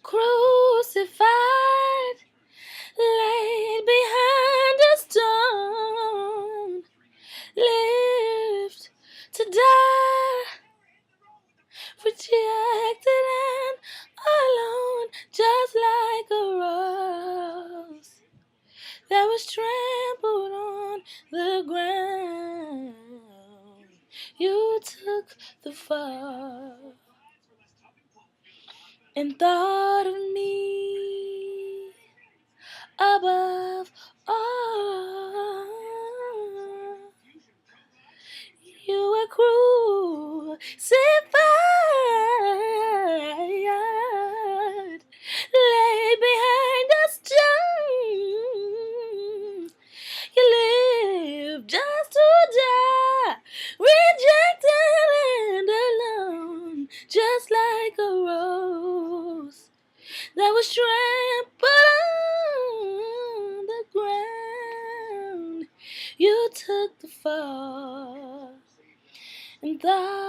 crucified, laid behind a stone, lived to die, rejected and alone, just like a rose that was trampled on the ground. You took the fall and thought of me above all. You were crucified, laid behind a stone. You live just to die, rejected and alone, just like a rose that was trampled on the ground. You took the fall and thought